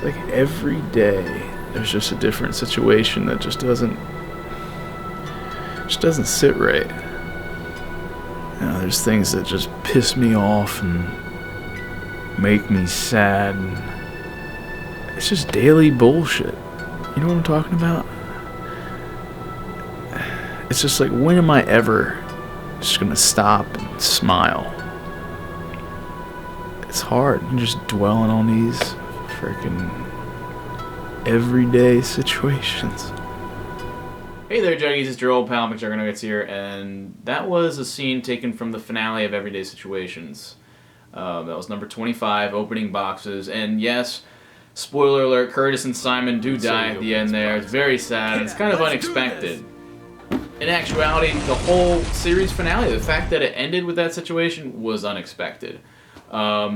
It's like every day there's just a different situation that just doesn't sit right. You know, there's things that just piss me off and make me sad. And it's just daily bullshit. You know what I'm talking about? It's just like, when am I ever just gonna stop and smile? It's hard. You're just dwelling on these freaking everyday situations. Hey there, Juggies, it's your old pal McJuggerNuggets here, and that was a scene taken from the finale of Everyday Situations. That was number 25, opening boxes, and yes, spoiler alert, Curtis and Simon do die at the end there. It's very sad, it's kind of unexpected. In actuality, the whole series finale, the fact that it ended with that situation, was unexpected.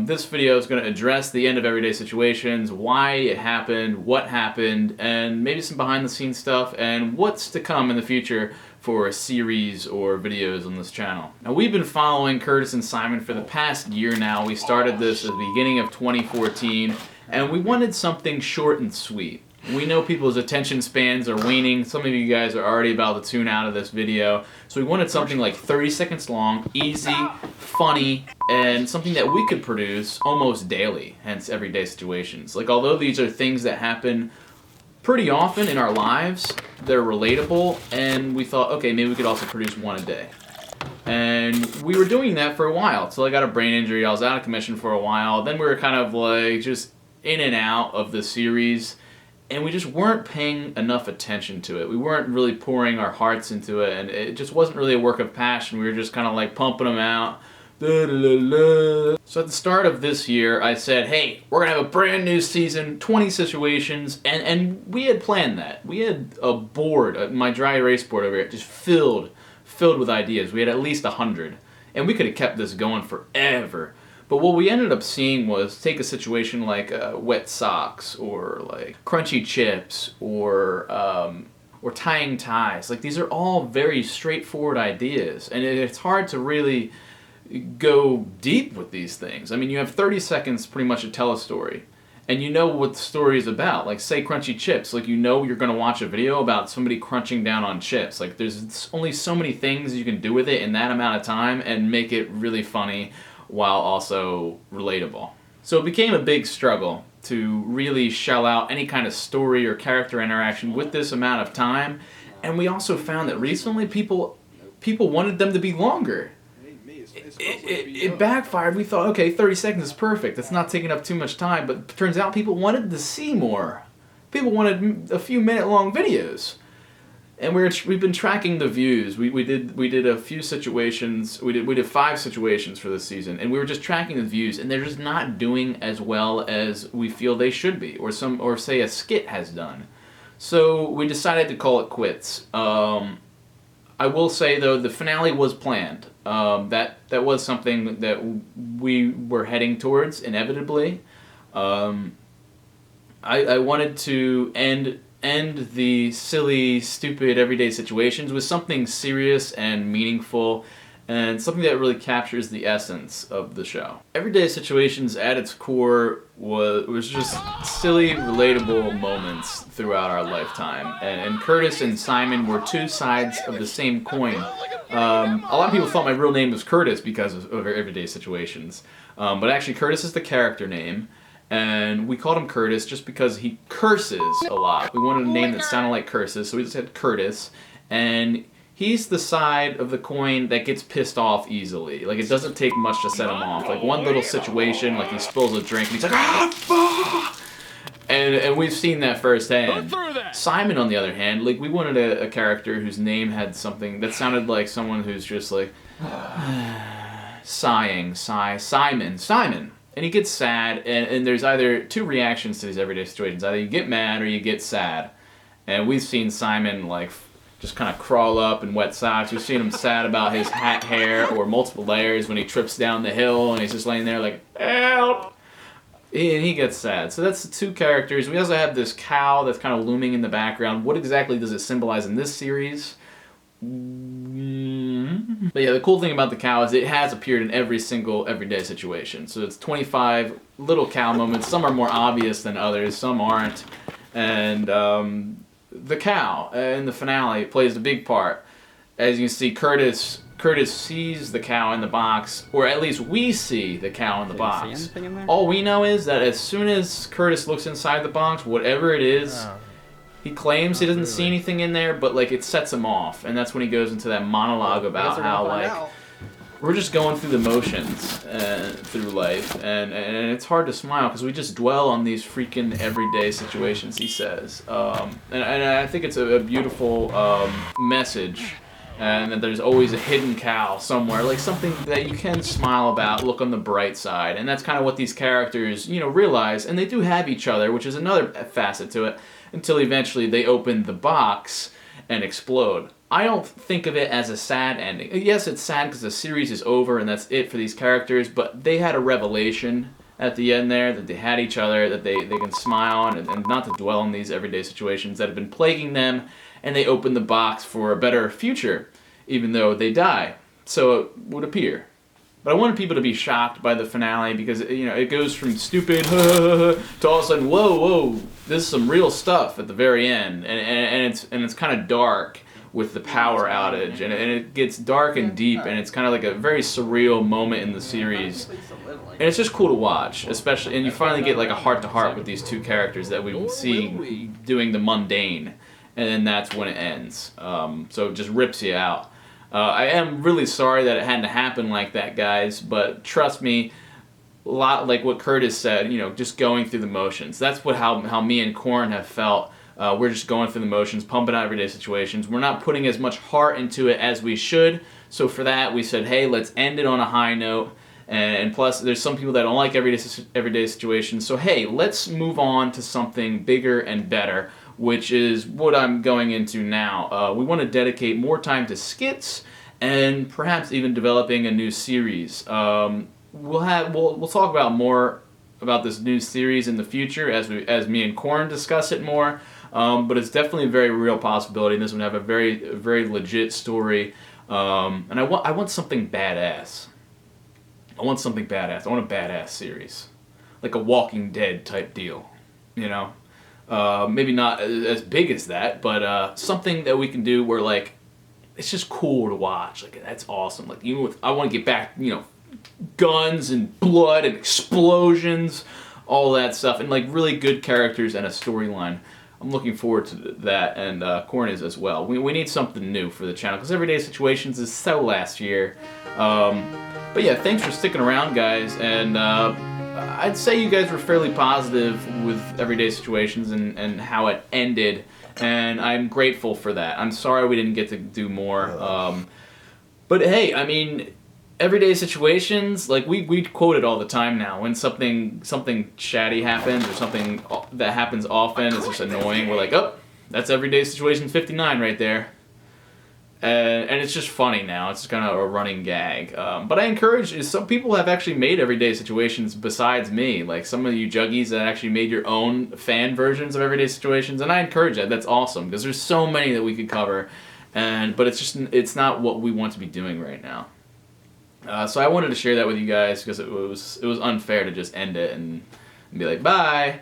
This video is going to address the end of Everyday Situations, why it happened, what happened, and maybe some behind-the-scenes stuff, and what's to come in the future for a series or videos on this channel. Now, we've been following Curtis and Simon for the past year now. We started this at the beginning of 2014, and we wanted something short and sweet. We know people's attention spans are waning. Some of you guys are already about to tune out of this video. So we wanted something like 30 seconds long, easy, funny, and something that we could produce almost daily, hence Everyday Situations. Like, although these are things that happen pretty often in our lives, they're relatable, and we thought, okay, maybe we could also produce one a day. And we were doing that for a while, till I got a brain injury. I was out of commission for a while. Then we were kind of like just in and out of the series. And we just weren't paying enough attention to it. We weren't really pouring our hearts into it, and it just wasn't really a work of passion. We were just kind of like pumping them out. Da, da, da, da. So at the start of this year, I said, hey, we're going to have a brand new season, 20 situations, and we had planned that. We had a board, my dry erase board over here, just filled with ideas. We had at least 100, and we could have kept this going forever. But what we ended up seeing was, take a situation like wet socks, or like crunchy chips, or tying ties. Like, these are all very straightforward ideas, and it's hard to really go deep with these things. I mean, you have 30 seconds pretty much to tell a story, and you know what the story is about. Like, say crunchy chips, like, you know you're going to watch a video about somebody crunching down on chips. Like, there's only so many things you can do with it in that amount of time and make it really funny, while also relatable. So it became a big struggle to really shell out any kind of story or character interaction with this amount of time, and we also found that recently people wanted them to be longer. It backfired. We thought, okay, 30 seconds is perfect. It's not taking up too much time, but it turns out people wanted to see more. People wanted a few minute-long videos. And we've been tracking the views. We did a few situations. We did 5 situations for this season, and we were just tracking the views, and they're just not doing as well as we feel they should be, or say a skit has done. So we decided to call it quits. I will say though, the finale was planned. That was something that we were heading towards inevitably. I wanted to end the silly, stupid, everyday situations with something serious and meaningful, and something that really captures the essence of the show. Everyday Situations at its core was just silly, relatable moments throughout our lifetime. And Curtis and Simon were two sides of the same coin. A lot of people thought my real name was Curtis because of Everyday Situations. But actually, Curtis is the character name. And we called him Curtis just because he curses a lot. We wanted a name that sounded like curses, so we just said Curtis. And he's the side of the coin that gets pissed off easily. Like, it doesn't take much to set him off. Like, one little situation, like he spills a drink and he's like, ah! And we've seen that firsthand. Simon, on the other hand, like, we wanted a character whose name had something that sounded like someone who's just like, sighing, Simon. And he gets sad, and there's either two reactions to these everyday situations. Either you get mad or you get sad. And we've seen Simon, like, just kind of crawl up in wet socks. We've seen him sad about his hat hair or multiple layers when he trips down the hill and he's just laying there like, help! And he gets sad. So that's the two characters. We also have this cow that's kind of looming in the background. What exactly does it symbolize in this series? But yeah, the cool thing about the cow is it has appeared in every single everyday situation. So it's 25 little cow moments. Some are more obvious than others, some aren't. And the cow in the finale plays a big part. As you can see, Curtis sees the cow in the box, or at least we see the cow in the box. All we know is that as soon as Curtis looks inside the box, whatever it is, he claims he doesn't see anything in there, but like it sets him off, and that's when he goes into that monologue about how like we're just going through the motions through life, and it's hard to smile because we just dwell on these freaking everyday situations. He says, and I think it's a beautiful message. And that there's always a hidden cow somewhere, like something that you can smile about, look on the bright side. And that's kind of what these characters, you know, realize. And they do have each other, which is another facet to it, until eventually they open the box and explode. I don't think of it as a sad ending. Yes, it's sad because the series is over and that's it for these characters, but they had a revelation at the end there, that they had each other, that they can smile on, and not to dwell on these everyday situations that have been plaguing them, and they open the box for a better future, even though they die. So it would appear. But I wanted people to be shocked by the finale because, you know, it goes from stupid to all of a sudden, whoa, this is some real stuff at the very end, and it's kind of dark with the power outage, and it gets dark and deep, and it's kind of like a very surreal moment in the series. And it's just cool to watch, especially, and you finally get like a heart-to-heart with these two characters that we've seen doing the mundane. And then that's when it ends. So it just rips you out. I am really sorry that it had to happen like that, guys, but trust me, a lot like what Curtis said, you know, just going through the motions. That's how me and Korn have felt. We're just going through the motions, pumping out everyday situations. We're not putting as much heart into it as we should. So for that, we said, hey, let's end it on a high note. And plus, there's some people that don't like everyday situations. So hey, let's move on to something bigger and better, which is what I'm going into now. We want to dedicate more time to skits and perhaps even developing a new series. We'll talk about more about this new series in the future as me and Korn discuss it more. But it's definitely a very real possibility. This one have a very legit story. And I want something badass. I want a badass series, like a Walking Dead type deal, you know. Maybe not as big as that, but something that we can do where like it's just cool to watch. Like that's awesome. Like I want to get back, you know, guns and blood and explosions, all that stuff, and like really good characters and a storyline. I'm looking forward to that, and Korn is as well. We need something new for the channel because Everyday Situations is so last year. But yeah, thanks for sticking around, guys, and I'd say you guys were fairly positive with Everyday Situations and how it ended, and I'm grateful for that. I'm sorry we didn't get to do more, but hey, I mean, Everyday Situations, like we quote it all the time now. When something shatty happens or something that happens often is just annoying, we're like, oh, that's Everyday Situations 59 right there. And it's just funny now. It's kind of a running gag. But I encourage, some people have actually made Everyday Situations besides me. Like some of you juggies that actually made your own fan versions of Everyday Situations. And I encourage that. That's awesome. Because there's so many that we could cover. But it's not what we want to be doing right now. So I wanted to share that with you guys because it was unfair to just end it and be like, bye.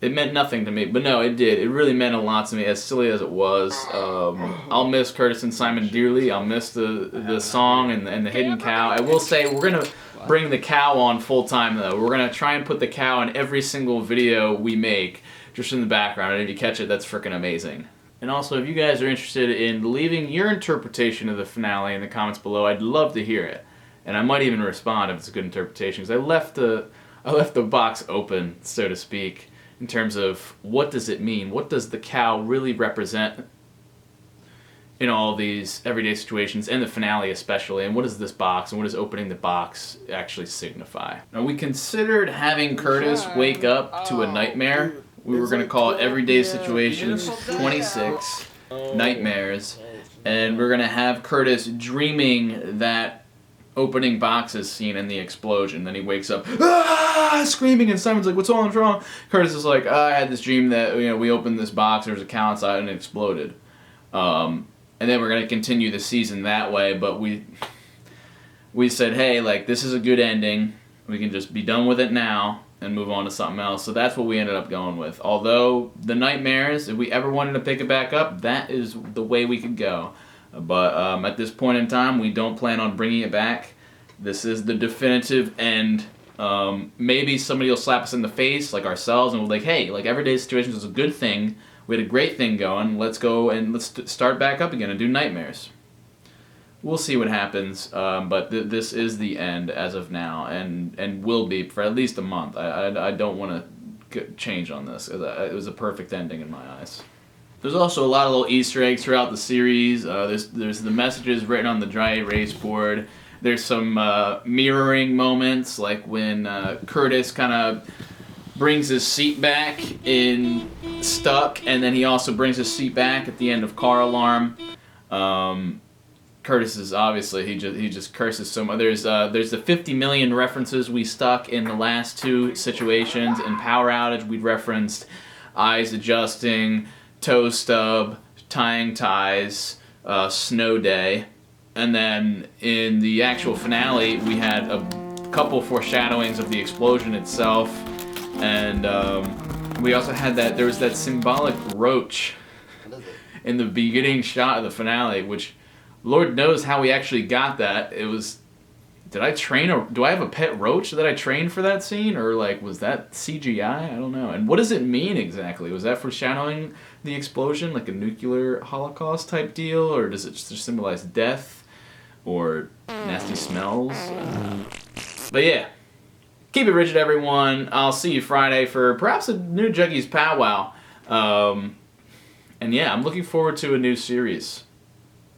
It meant nothing to me, but no, it did. It really meant a lot to me, as silly as it was. I'll miss Curtis and Simon dearly. I'll miss the song and the hidden cow. I will say we're going to bring the cow on full time, though. We're going to try and put the cow in every single video we make, just in the background. And if you catch it, that's freaking amazing. And also, if you guys are interested in leaving your interpretation of the finale in the comments below, I'd love to hear it. And I might even respond if it's a good interpretation, because I left the box open, so to speak, in terms of what does it mean? What does the cow really represent in all these everyday situations, and the finale especially, and what is this box, and what does opening the box actually signify? Now, we considered having Curtis wake up to a nightmare. We were going to call it Everyday Situations 26 Nightmares, and we're going to have Curtis dreaming that opening boxes scene and the explosion. Then he wakes up, screaming, and Simon's like, what's wrong? Curtis is like, I had this dream that, you know, we opened this box, there was a cow inside, and it exploded. And then we're going to continue the season that way, but we said, hey, like, this is a good ending. We can just be done with it now and move on to something else. So that's what we ended up going with. Although the nightmares, if we ever wanted to pick it back up, that is the way we could go. But at this point in time, we don't plan on bringing it back. This is the definitive end. Maybe somebody will slap us in the face, like ourselves, and we'll be like, hey, like, Everyday Situations was a good thing. We had a great thing going. Let's go and let's start back up again and do Nightmares. We'll see what happens, but this is the end as of now, and will be for at least a month. I don't want to change on this. It was a perfect ending in my eyes. There's also a lot of little Easter eggs throughout the series. There's the messages written on the dry erase board. There's some mirroring moments, like when Curtis kind of brings his seat back in Stuck, and then he also brings his seat back at the end of Car Alarm. Curtis is obviously he just curses so much. There's the 50 million references we stuck in the last two situations. In Power Outage, we referenced eyes adjusting, toe stub, tying ties, snow day, and then in the actual finale, we had a couple foreshadowings of the explosion itself, and we also had there was that symbolic roach in the beginning shot of the finale, which Lord knows how we actually got that. It was, do I have a pet roach that I trained for that scene? Or, like, was that CGI? I don't know. And what does it mean exactly? Was that foreshadowing the explosion, like a nuclear holocaust type deal? Or does it just symbolize death? Or nasty smells? But yeah. Keep it rigid, everyone. I'll see you Friday for perhaps a new Juggies powwow. And yeah, I'm looking forward to a new series.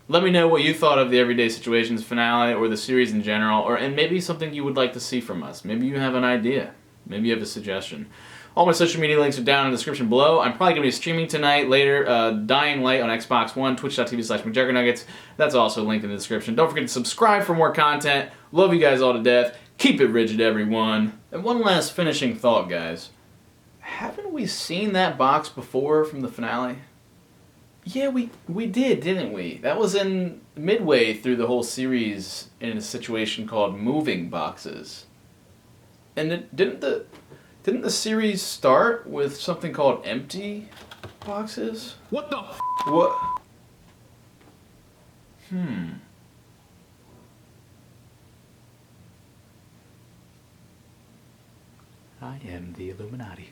Let me know what you thought of the Everyday Situations finale or the series in general, and maybe something you would like to see from us. Maybe you have an idea. Maybe you have a suggestion. All my social media links are down in the description below. I'm probably going to be streaming tonight, later, Dying Light on Xbox One, twitch.tv/McJuggerNuggets. That's also linked in the description. Don't forget to subscribe for more content. Love you guys all to death. Keep it rigid, everyone. And one last finishing thought, guys. Haven't we seen that box before from the finale? Yeah, we did, didn't we? That was in midway through the whole series in a situation called moving boxes. And didn't the series start with something called empty boxes? What the f? What? I am the Illuminati.